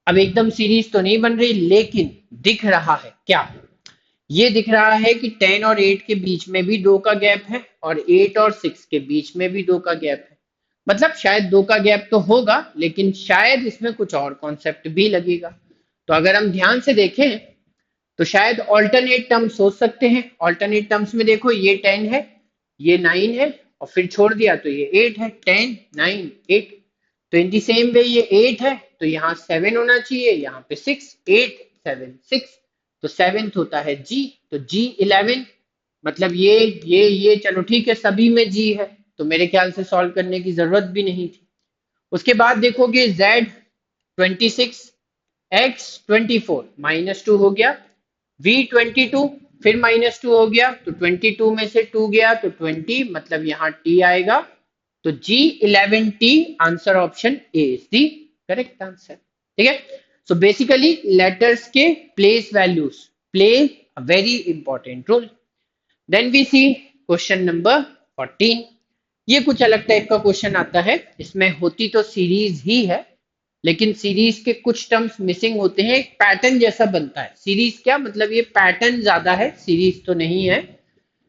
अब एकदम सीरीज तो नहीं बन रही, लेकिन दिख रहा है क्या, ये दिख रहा है कि 10 और 8 के बीच में भी 2 का गैप है, और 8 और 6 के बीच में भी 2 का गैप है, मतलब शायद 2 का गैप तो होगा, लेकिन शायद इसमें कुछ और कॉन्सेप्ट भी लगेगा। तो अगर हम ध्यान से देखें तो शायद ऑल्टरनेट टर्म्स हो सकते हैं। ऑल्टरनेट टर्म्स में देखो, ये 10 है, ये 9 है, और फिर छोड़ दिया तो ये 8 है, 10 9 8। तो इन दी सेम वे ये 8 है तो यहाँ 7 होना चाहिए, यहाँ पे 6, 8 7 6, तो सेवेंथ होता है G, तो G 11, मतलब ये चलो ठीक है, सभी में G है, तो मेरे ख्याल से सॉल्व करने की जरूरत भी नहीं थी। उसके बाद देखोगे Z 26 X 24 -2 हो गया, V 22 फिर -2 हो गया, तो 22 में से 2 गया तो 20, मतलब यहाँ T आएगा। तो G 11T answer option A is the correct answer. ठीक है। सो बेसिकली लेटर्स के place values play a very important role. Then we see question number 14। ये कुछ अलग टाइप का क्वेश्चन आता है। इसमें होती तो सीरीज ही है, लेकिन सीरीज के कुछ टर्म्स मिसिंग होते हैं, एक पैटर्न जैसा बनता है। सीरीज क्या मतलब, ये पैटर्न ज्यादा है, सीरीज तो नहीं है,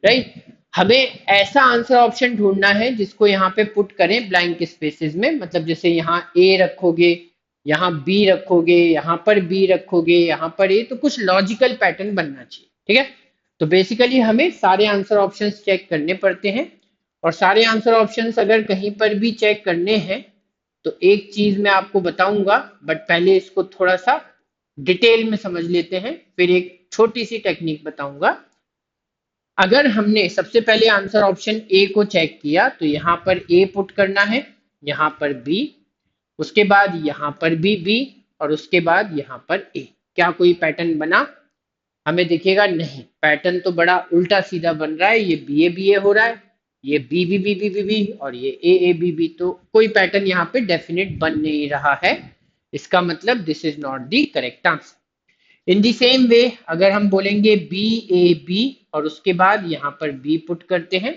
राइट। हमें ऐसा आंसर ऑप्शन ढूंढना है जिसको यहाँ पे पुट करें ब्लैंक स्पेसेस में, मतलब जैसे यहाँ ए रखोगे, यहाँ बी रखोगे, यहाँ पर बी रखोगे, यहाँ पर ए, तो कुछ लॉजिकल पैटर्न बनना चाहिए। ठीक है। तो बेसिकली हमें सारे आंसर ऑप्शंस चेक करने पड़ते हैं, और सारे आंसर ऑप्शंस अगर कहीं पर भी चेक करने हैं तो एक चीज मैं आपको बताऊंगा, बट पहले इसको थोड़ा सा डिटेल में समझ लेते हैं, फिर एक छोटी सी टेक्निक बताऊंगा। अगर हमने सबसे पहले आंसर ऑप्शन ए को चेक किया तो यहाँ पर ए पुट करना है, यहाँ पर बी, उसके बाद यहाँ पर भी बी, और उसके बाद यहाँ पर ए। क्या कोई पैटर्न बना? हमें दिखेगा नहीं, पैटर्न तो बड़ा उल्टा सीधा बन रहा है। ये बी ए हो रहा है, ये बी और ये ए बी बी, तो कोई पैटर्न यहाँ पे डेफिनेट बन नहीं रहा है। इसका मतलब this is not the correct answer. In the same way अगर हम बोलेंगे बी और उसके बाद यहाँ पर बी पुट करते हैं,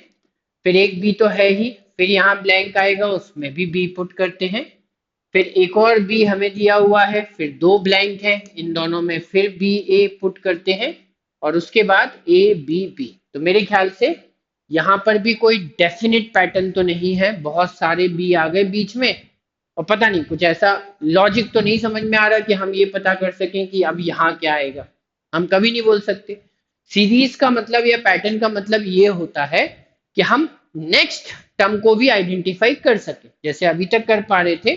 फिर एक बी तो है ही, फिर यहाँ ब्लैंक आएगा, उसमें भी बी पुट करते हैं, फिर एक और बी हमें दिया हुआ है, फिर दो ब्लैंक हैं, इन दोनों में फिर बी ए पुट करते हैं, और उसके बाद ए बी। तो मेरे ख्याल से यहाँ पर भी कोई डेफिनेट पैटर्न तो नहीं है, बहुत सारे बी आ गए बीच में, और पता नहीं कुछ ऐसा लॉजिक तो नहीं समझ में आ रहा कि हम ये पता कर सकें कि अब यहाँ क्या आएगा। हम कभी नहीं बोल सकते। सीरीज का मतलब या पैटर्न का मतलब ये होता है कि हम नेक्स्ट टर्म को भी आइडेंटिफाई कर सके, जैसे अभी तक कर पा रहे थे।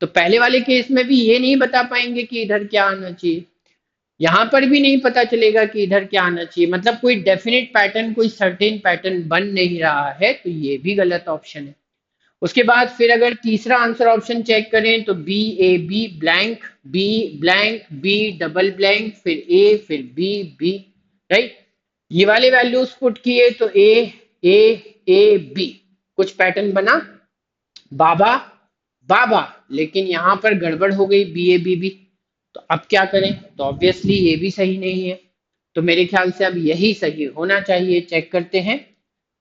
तो पहले वाले केस में भी ये नहीं बता पाएंगे कि इधर क्या आना चाहिए, यहाँ पर भी नहीं पता चलेगा कि इधर क्या आना चाहिए, मतलब कोई डेफिनेट पैटर्न, कोई सर्टेन पैटर्न बन नहीं रहा है, तो ये भी गलत ऑप्शन है। उसके बाद फिर अगर तीसरा आंसर ऑप्शन चेक करें तो B blank B double blank फिर ए फिर बी, राइट। ये वाले वैल्यूज पुट किए तो ए ए बी, कुछ पैटर्न बना, बाबा बाबा, लेकिन यहाँ पर गड़बड़ हो गई बी। तो अब क्या करें? तो ऑब्वियसली ये भी सही नहीं है, तो मेरे ख्याल से अब यही सही होना चाहिए। चेक करते हैं,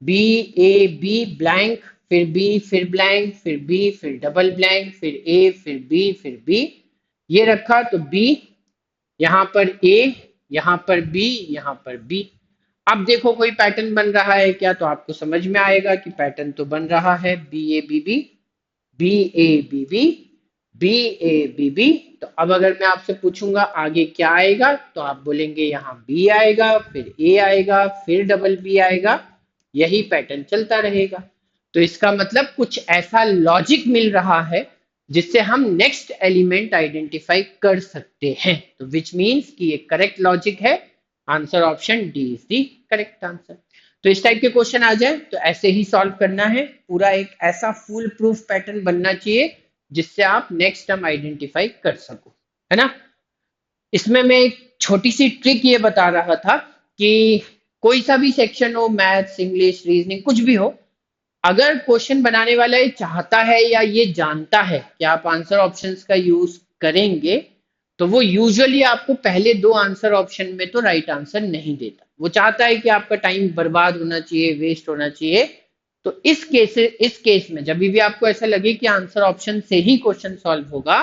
बी ब्लैंक फिर बी फिर ब्लैंक फिर बी फिर डबल ब्लैंक फिर ए फिर बी, ये रखा तो बी, यहाँ पर ए, यहाँ पर बी, यहाँ पर बी। अब देखो कोई पैटर्न बन रहा है क्या, तो आपको समझ में आएगा कि पैटर्न तो बन रहा है बी ए बी बी। तो अब अगर मैं आपसे पूछूंगा आगे क्या आएगा, तो आप बोलेंगे यहाँ बी आएगा, फिर ए आएगा, फिर डबल बी आएगा, यही पैटर्न चलता रहेगा। तो इसका मतलब कुछ ऐसा लॉजिक मिल रहा है जिससे हम नेक्स्ट एलिमेंट आइडेंटिफाई कर सकते हैं। तो विच मीन्स कि ये करेक्ट लॉजिक है, answer option D is the correct answer. तो इस टाइप के क्वेश्चन आ जाए तो ऐसे ही सॉल्व करना है, पूरा एक ऐसा फुल प्रूफ पैटर्न बनना चाहिए जिससे आप नेक्स्ट टर्म आइडेंटिफाई कर सको, है ना। इसमें मैं एक छोटी सी ट्रिक ये बता रहा था कि कोई सा भी सेक्शन हो, मैथ्स इंग्लिश रीजनिंग कुछ भी हो, अगर क्वेश्चन बनाने वाला ये चाहता है या ये जानता है कि आप आंसर ऑप्शंस का यूज करेंगे, तो वो यूजुअली आपको पहले दो आंसर ऑप्शन में तो राइट आंसर नहीं देता। वो चाहता है कि आपका टाइम बर्बाद होना चाहिए, वेस्ट होना चाहिए। तो इस केस में जब भी आपको ऐसा लगे कि आंसर ऑप्शन से ही क्वेश्चन सॉल्व होगा,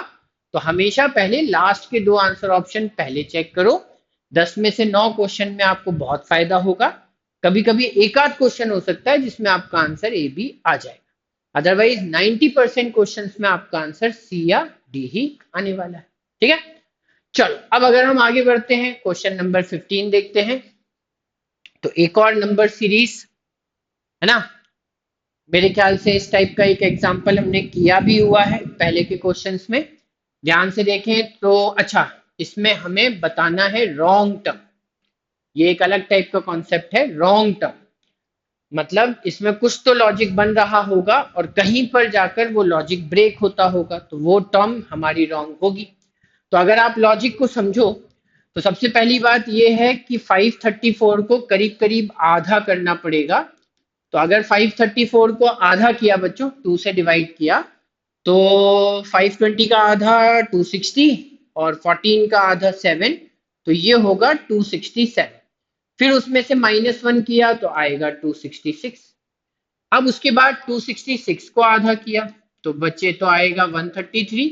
तो हमेशा पहले लास्ट के दो आंसर ऑप्शन पहले चेक करो। 10 में से 9 क्वेश्चन में आपको बहुत फायदा होगा। कभी कभी एक आध क्वेश्चन हो सकता है जिसमें आपका आंसर ए बी आ जाएगा, अदरवाइज 90% क्वेश्चन में आपका आंसर सी या डी ही आने वाला है। ठीक है। चलो अब अगर हम आगे बढ़ते हैं, क्वेश्चन नंबर 15 देखते हैं। तो एक और नंबर सीरीज, है ना। मेरे ख्याल से इस टाइप का एक एग्जाम्पल हमने किया भी हुआ है पहले के क्वेश्चंस में। ध्यान से देखें तो अच्छा, इसमें हमें बताना है रॉन्ग टर्म। ये एक अलग टाइप का कॉन्सेप्ट है, रॉन्ग टर्म। मतलब इसमें कुछ तो लॉजिक बन रहा होगा और कहीं पर जाकर वो लॉजिक ब्रेक होता होगा, तो वो टर्म हमारी रॉन्ग होगी। तो अगर आप लॉजिक को समझो, तो सबसे पहली बात यह है कि 534 को करीब करीब आधा करना पड़ेगा। तो अगर 534 को आधा किया बच्चों, 2 से डिवाइड किया, तो 520 का आधा 260 और 14 का आधा 7, तो ये होगा 267। फिर उसमें से -1 किया तो आएगा 266। अब उसके बाद 266 को आधा किया तो बचे तो आएगा 133,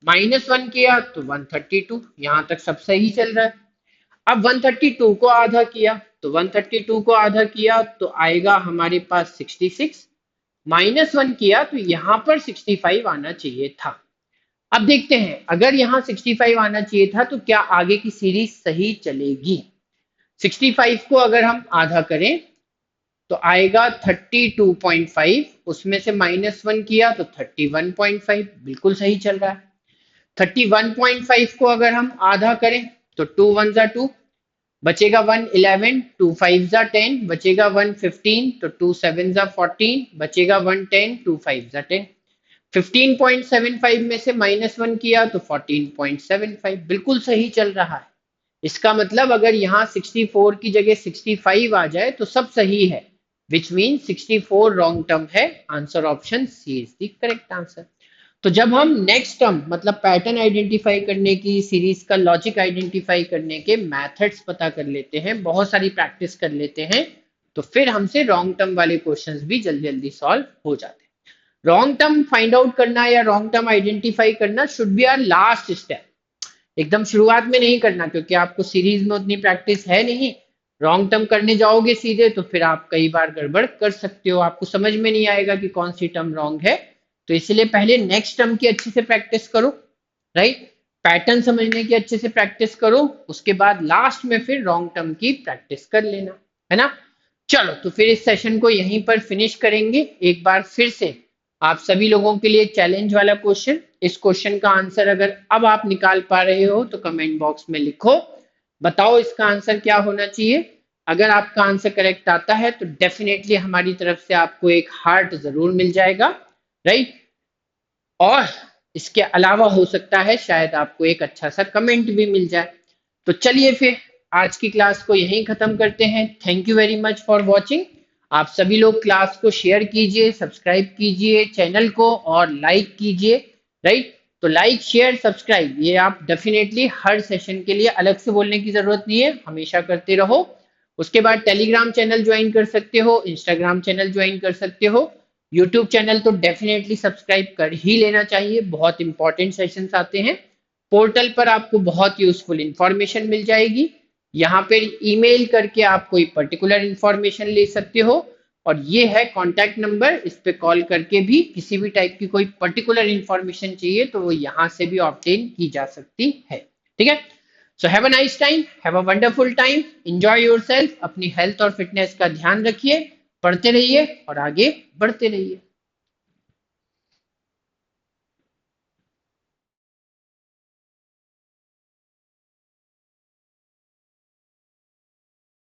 -1 किया तो 132। यहां तक सब सही चल रहा है। अब 132 को आधा किया, तो 132 को आधा किया तो आएगा हमारे पास 66, -1 किया तो यहां पर 65 आना चाहिए था। अब देखते हैं, अगर यहाँ 65 आना चाहिए था तो क्या आगे की सीरीज सही चलेगी। 65 को अगर हम आधा करें तो आएगा 32.5, उसमें से -1 किया तो 31.5, बिल्कुल सही चल रहा है। 31.5 को अगर हम आधा करें तो 2 1 जा 2, बचेगा 1 11, 2 5 जा 10, बचेगा 1 15, तो 2 7 जा 14, बचेगा 1 10, 2 5 जा 10। 15.75 में से -1 किया तो 14.75, बिल्कुल सही चल रहा है। इसका मतलब अगर यहाँ 64 की जगह 65 आ जाए तो सब सही है, विच मीन 64 रॉन्ग टर्म है। Answer option C is the correct answer. तो जब हम नेक्स्ट टर्म मतलब पैटर्न आइडेंटिफाई करने की, सीरीज का लॉजिक आइडेंटिफाई करने के मेथड्स पता कर लेते हैं, बहुत सारी प्रैक्टिस कर लेते हैं, तो फिर हमसे रॉन्ग टर्म वाले क्वेश्चंस भी जल्दी जल्दी सॉल्व हो जाते हैं। रॉन्ग टर्म फाइंड आउट करना या रॉन्ग टर्म आइडेंटिफाई करना should be our last step, एकदम शुरुआत में नहीं करना, क्योंकि आपको सीरीज में उतनी प्रैक्टिस है नहीं। रॉन्ग टर्म करने जाओगे सीधे तो फिर आप कई बार गड़बड़ कर सकते हो, आपको समझ में नहीं आएगा कि कौन सी टर्म रॉन्ग है। तो इसलिए पहले नेक्स्ट टर्म की अच्छे से प्रैक्टिस करो, राइट, पैटर्न समझने की अच्छे से प्रैक्टिस करो, उसके बाद लास्ट में फिर रॉन्ग टर्म की प्रैक्टिस कर लेना, है ना। चलो तो फिर इस सेशन को यहीं पर फिनिश करेंगे। एक बार फिर से आप सभी लोगों के लिए चैलेंज वाला क्वेश्चन, इस क्वेश्चन का आंसर अगर अब आप निकाल पा रहे हो तो कमेंट बॉक्स में लिखो, बताओ इसका आंसर क्या होना चाहिए। अगर आपका आंसर करेक्ट आता है तो डेफिनेटली हमारी तरफ से आपको एक हार्ट जरूर मिल जाएगा, राइट। और इसके अलावा हो सकता है शायद आपको एक अच्छा सा कमेंट भी मिल जाए। तो चलिए फिर आज की क्लास को यहीं खत्म करते हैं। Thank you very much for watching. आप सभी लोग क्लास को शेयर कीजिए, सब्सक्राइब कीजिए चैनल को और लाइक कीजिए, राइट। तो लाइक शेयर सब्सक्राइब ये आप डेफिनेटली हर सेशन के लिए अलग से बोलने की जरूरत नहीं है, हमेशा करते रहो। उसके बाद टेलीग्राम चैनल ज्वाइन कर सकते हो, इंस्टाग्राम चैनल ज्वाइन कर सकते हो, यूट्यूब चैनल तो डेफिनेटली सब्सक्राइब कर ही लेना चाहिए, बहुत इंपॉर्टेंट सेशंस आते हैं। पोर्टल पर आपको बहुत यूजफुल इंफॉर्मेशन मिल जाएगी, यहाँ पर ईमेल करके आप कोई पर्टिकुलर इंफॉर्मेशन ले सकते हो, और ये है कॉन्टैक्ट नंबर, इस पे कॉल करके भी किसी भी टाइप की कोई पर्टिकुलर इंफॉर्मेशन चाहिए तो वो यहाँ से भी ऑब्टेन की जा सकती है, ठीक है। So have a nice time, have a wonderful time, enjoy yourself, अपनी हेल्थ और फिटनेस का ध्यान रखिए, पढ़ते रहिए और आगे बढ़ते रहिए।